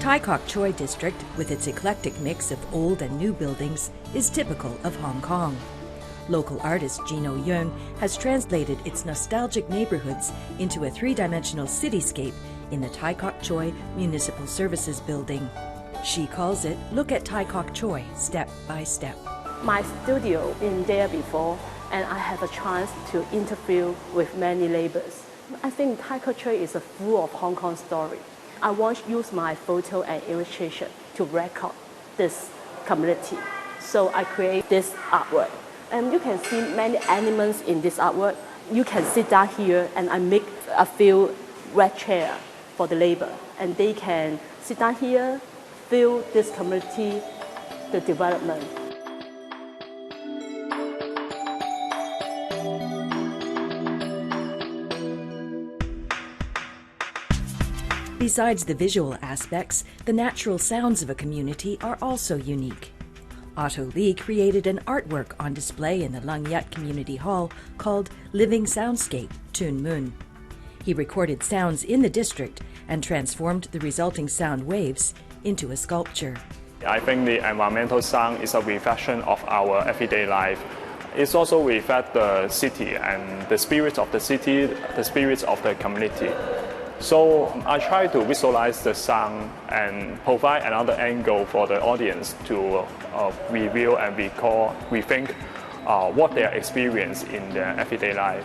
Tai Kok Tsui district, with its eclectic mix of old and new buildings, is typical of Hong Kong. Local artist Jino Yeung has translated its nostalgic neighbourhoods into a three-dimensional cityscape in the Tai Kok Tsui Municipal Services building. She calls it Look at Tai Kok Tsui Step by Step. My studio in there before, and I have a chance to interview with many neighbours. I think Tai Kok Tsui is a full of Hong Kong story. I want to use my photo and illustration to record this community. So I create this artwork. And you can see many elements in this artwork. You can sit down here and I make a few red chairs for the neighbor. And they can sit down here, feel this community, the development. Besides the visual aspects, the natural sounds of a community are also unique. Otto Lee created an artwork on display in the Lung Yat Community Hall called Living Soundscape, Tuen Mun. He recorded sounds in the district and transformed the resulting sound waves into a sculpture. I think the environmental sound is a reflection of our everyday life. It also reflects the city and the spirit of the city, the spirit of the community. So I try to visualize the sound and provide another angle for the audience to review and rethink what they experience in their everyday life.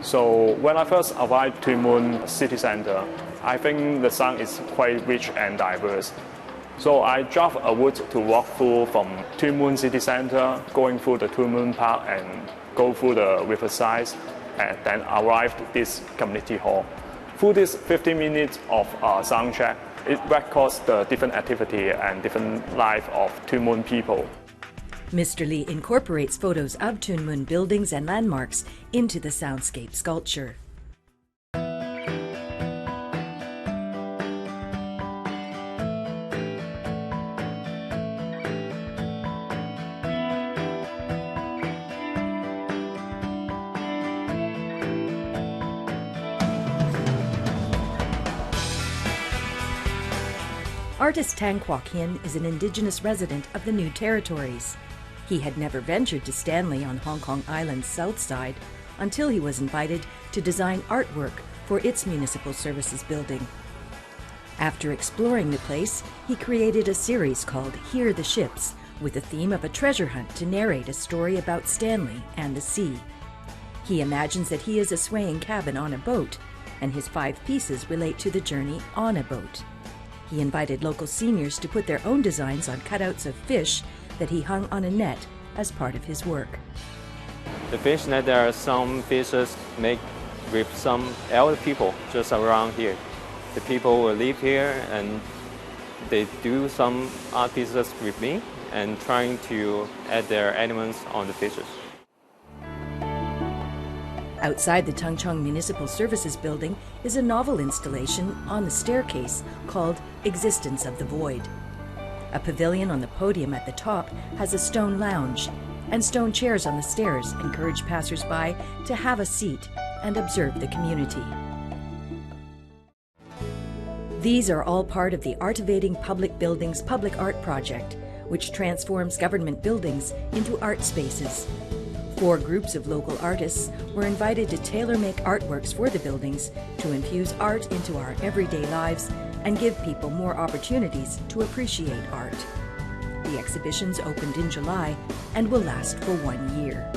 So when I first arrived to Tuen Mun city center, I think the sound is quite rich and diverse. So I drove a route to walk through from Tuen Mun city center, going through the Tuen Mun Park and go through the riverside, and then arrived at this community hall. Through this 15 minutes of sound check, it records the different activity and different life of Tuen Mun people. Mr. Lee incorporates photos of Tuen Mun buildings and landmarks into the soundscape sculpture. Artist Tang Kwok Hin is an Indigenous resident of the New Territories. He had never ventured to Stanley on Hong Kong Island's south side until he was invited to design artwork for its municipal services building. After exploring the place, he created a series called Hear the Ships, with the theme of a treasure hunt to narrate a story about Stanley and the sea. He imagines that he is a swaying cabin on a boat, and his 5 pieces relate to the journey on a boat. He invited local seniors to put their own designs on cutouts of fish that he hung on a net as part of his work. The fish net, there are some fishes made with some elder people just around here. The people will live here and they do some art pieces with me and trying to add their elements on the fishes. Outside the Tung Municipal Services building is a novel installation on the staircase called Existence of the Void. A pavilion on the podium at the top has a stone lounge, and stone chairs on the stairs encourage passers-by to have a seat and observe the community. These are all part of the Artivating Public Buildings Public Art Project, which transforms government buildings into art spaces. 4 groups of local artists were invited to tailor-make artworks for the buildings to infuse art into our everyday lives and give people more opportunities to appreciate art. The exhibitions opened in July and will last for 1 year.